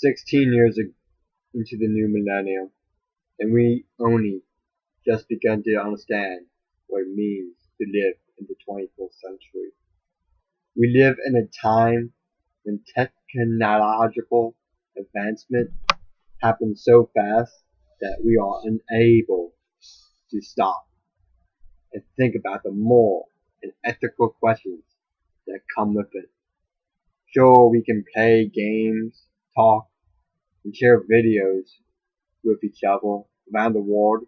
16 years into the new millennium, and we only just begun to understand what it means to live in the 21st century. We live in a time when technological advancement happens so fast that we are unable to stop and think about the moral and ethical questions that come with it. Sure, we can play games, talk, and share videos with each other around the world,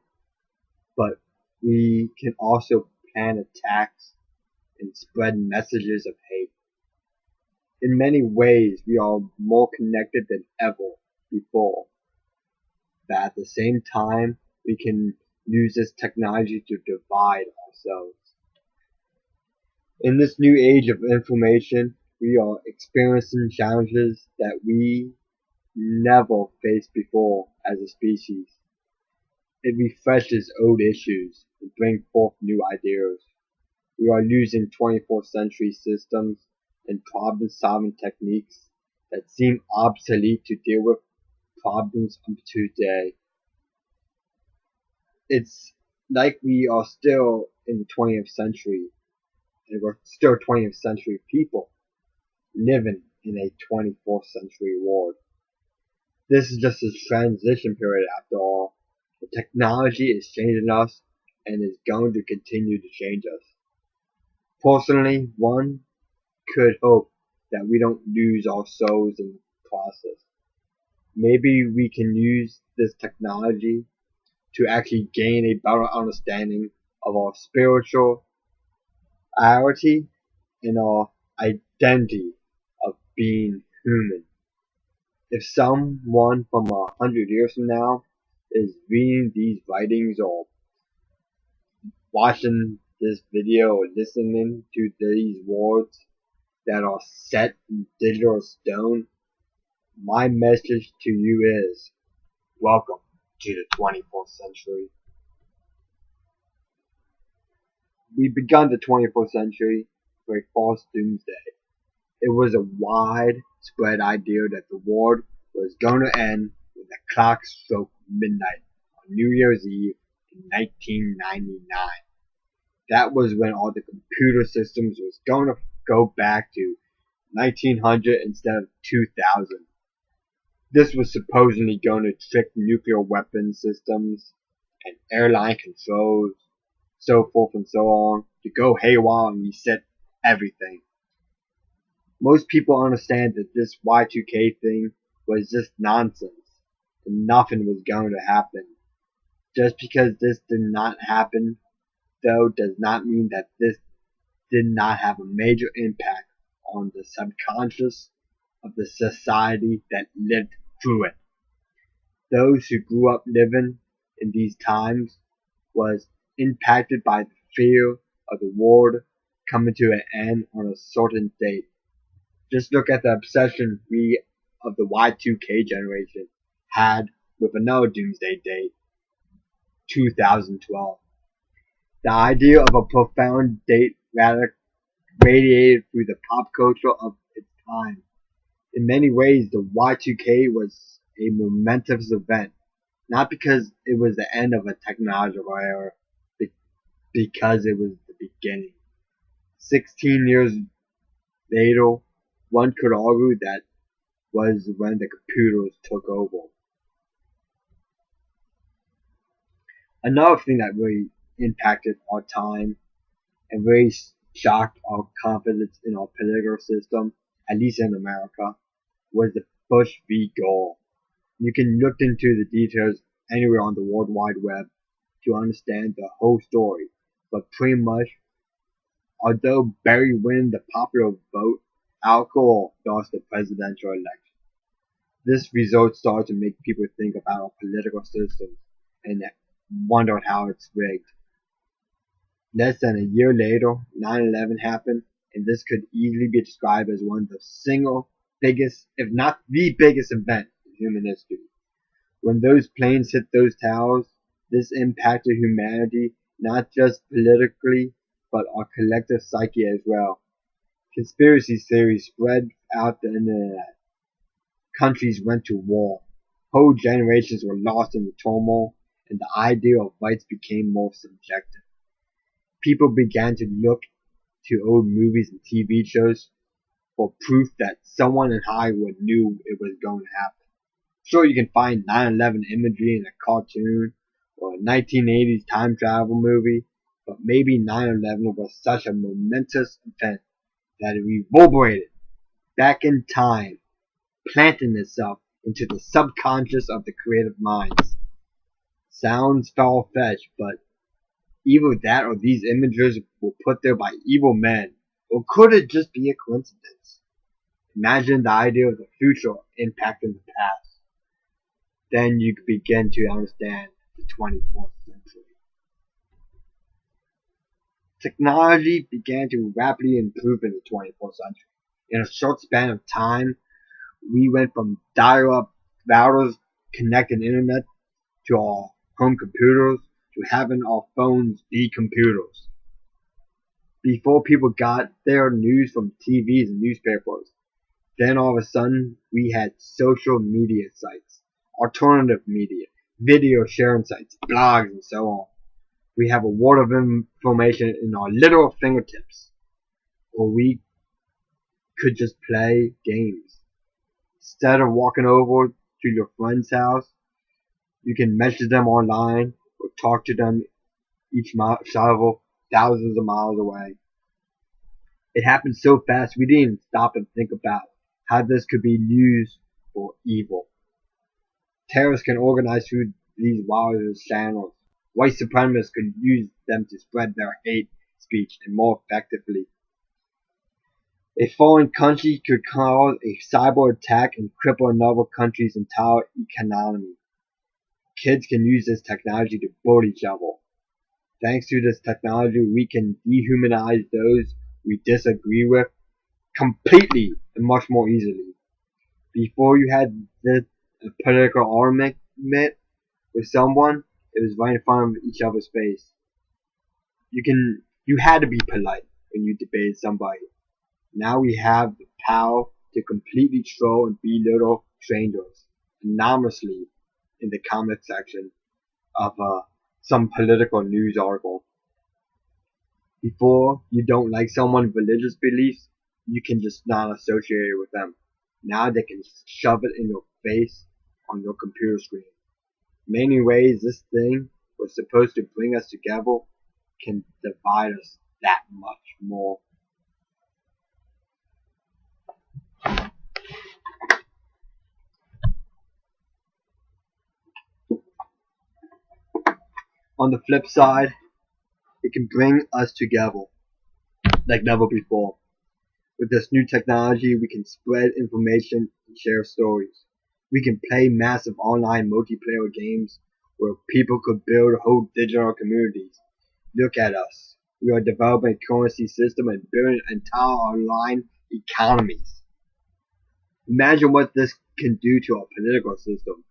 but we can also plan attacks and spread messages of hate. In many ways, we are more connected than ever before, but at the same time, we can use this technology to divide ourselves. In this new age of information, we are experiencing challenges that we never faced before as a species. It refreshes old issues and brings forth new ideas. We are using 24th century systems and problem-solving techniques that seem obsolete to deal with problems of today. It's like we are still in the 20th century, and we're still 20th century people living in a 24th century world. This is just a transition period after all. The technology is changing us and is going to continue to change us. Personally, one could hope that we don't lose our souls in the process. Maybe we can use this technology to actually gain a better understanding of our spirituality and our identity of being human. If someone from 100 years from now is reading these writings or watching this video or listening to these words that are set in digital stone, my message to you is welcome to the 24th century. We began the 24th century with a false doomsday. It was a widespread idea that the world was going to end when the clock struck midnight on New Year's Eve in 1999. That was when all the computer systems was going to go back to 1900 instead of 2000. This was supposedly going to trick nuclear weapon systems and airline controls, so forth and so on, to go haywire and reset everything. Most people understand that this Y2K thing was just nonsense and nothing was going to happen. Just because this did not happen, though, does not mean that this did not have a major impact on the subconscious of the society that lived through it. Those who grew up living in these times was impacted by the fear of the world coming to an end on a certain date. Just look at the obsession we of the Y2K generation had with another doomsday date, 2012. The idea of a profound date radiated through the pop culture of its time. In many ways, the Y2K was a momentous event, not because it was the end of a technological era, but because it was the beginning. 16 years later, one could argue that was when the computers took over. Another thing that really impacted our time and really shocked our confidence in our political system, at least in America, was the Bush v. Gore. You can look into the details anywhere on the World Wide Web to understand the whole story, but pretty much, although Barry won the popular vote, Al Gore lost the presidential election. This result started to make people think about our political system and wondered how it's rigged. Less than a year later, 9/11 happened, and this could easily be described as one of the single biggest, if not the biggest event in human history. When those planes hit those towers, this impacted humanity not just politically, but our collective psyche as well. Conspiracy theories spread out the internet. countries went to war. Whole generations were lost in the turmoil, and the idea of rights became more subjective. People began to look to old movies and TV shows for proof that someone in Hollywood knew it was going to happen. Sure, you can find 9/11 imagery in a cartoon or a 1980s time travel movie, but maybe 9/11 was such a momentous event that it reverberated back in time, planting itself into the subconscious of the creative minds. Sounds far-fetched, but either that or these images were put there by evil men, or could it just be a coincidence? Imagine the idea of the future impacting the past. Then you begin to understand the 24th century. Technology began to rapidly improve in the 24th century. In a short span of time, we went from dial-up routers connecting internet to our home computers to having our phones be computers. Before people got their news from TVs and newspapers, then all of a sudden we had social media sites, alternative media, video sharing sites, blogs, and so on. We have a world of information in our literal fingertips, or we could just play games. Instead of walking over to your friend's house, you can message them online or talk to them each several thousands of miles away. It happened so fast we didn't even stop and think about how this could be used for evil. Terrorists can organize through these wireless channels. White supremacists could use them to spread their hate speech and more effectively. A foreign country could cause a cyber attack and cripple another country's entire economy. Kids can use this technology to bully each other. Thanks to this technology, we can dehumanize those we disagree with completely and much more easily. Before you had this political argument with someone, it was right in front of each other's face. You had to be polite when you debated somebody. Now we have the power to completely troll and belittle strangers anonymously in the comment section of some political news article. Before, you don't like someone's religious beliefs, you can just not associate with them. Now they can shove it in your face on your computer screen. Many ways this thing was supposed to bring us together can divide us that much more. On the flip side, it can bring us together like never before. With this new technology, we can spread information and share stories. We can play massive online multiplayer games where people could build whole digital communities. Look at us. We are developing a currency system and building entire online economies. Imagine what this can do to our political system.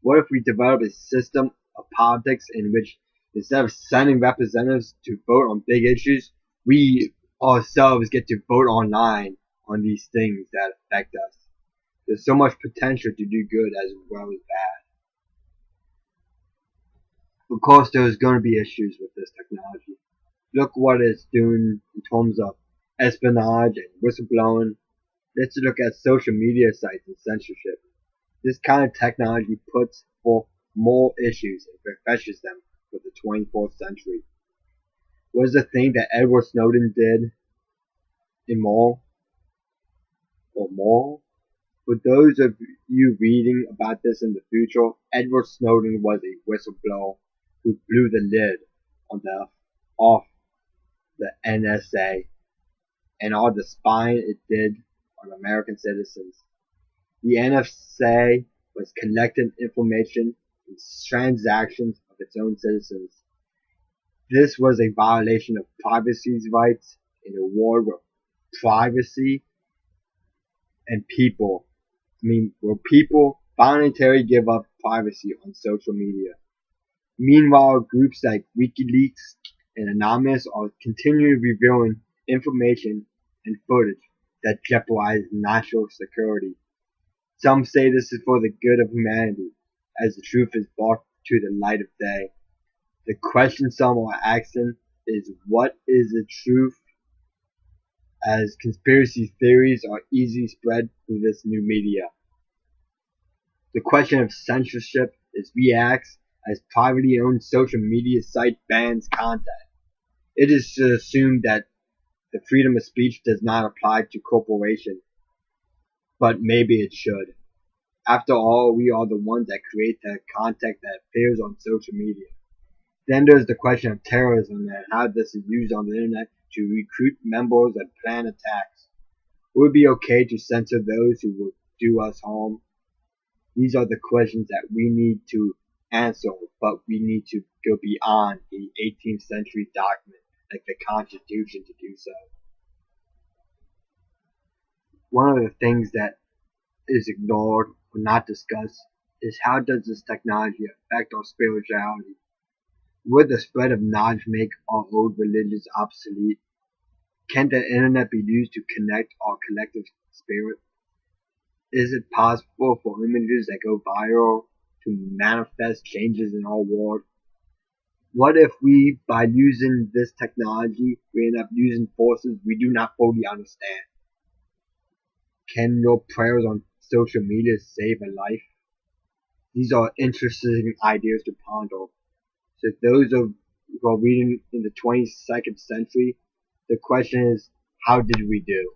What if we develop a system of politics in which instead of sending representatives to vote on big issues, we ourselves get to vote online on these things that affect us? There's so much potential to do good as well as bad. Of course, there's going to be issues with this technology. Look what it's doing in terms of espionage and whistleblowing. Let's look at social media sites and censorship. This kind of technology puts forth more issues and refreshes them for the 24th century. Was the thing that Edward Snowden did immoral or moral? For those of you reading about this in the future, Edward Snowden was a whistleblower who blew the lid off the NSA and all the spying it did on American citizens. The NSA was collecting information and transactions of its own citizens. This was a violation of privacy rights in a world where privacy and where people voluntarily give up privacy on social media. Meanwhile, groups like WikiLeaks and Anonymous are continually revealing information and footage that jeopardize national security. Some say this is for the good of humanity, as the truth is brought to the light of day. The question some are asking is what is the truth, as conspiracy theories are easily spread through this new media. The question of censorship is reacts as privately owned social media site bans content. It is assumed that the freedom of speech does not apply to corporations, but maybe it should. After all, we are the ones that create the content that appears on social media. Then there's the question of terrorism and how this is used on the internet to recruit members and plan attacks. Would it be okay to censor those who would do us harm? These are the questions that we need to answer, but we need to go beyond the 18th century document like the Constitution to do so. One of the things that is ignored or not discussed is how does this technology affect our spirituality? Would the spread of knowledge make our old religions obsolete? Can the internet be used to connect our collective spirit? Is it possible for images that go viral to manifest changes in our world? What if we, by using this technology, we end up using forces we do not fully understand? Can your prayers on social media save a life? These are interesting ideas to ponder. So those of who are reading in the 22nd century, the question is, how did we do?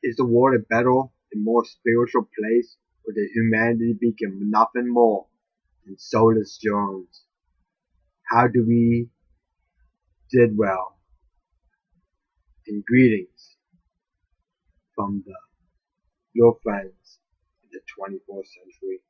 Is the world a better and more spiritual place, or did humanity become nothing more than soulless drones? How do we did well? And greetings from your friends in the 24th century.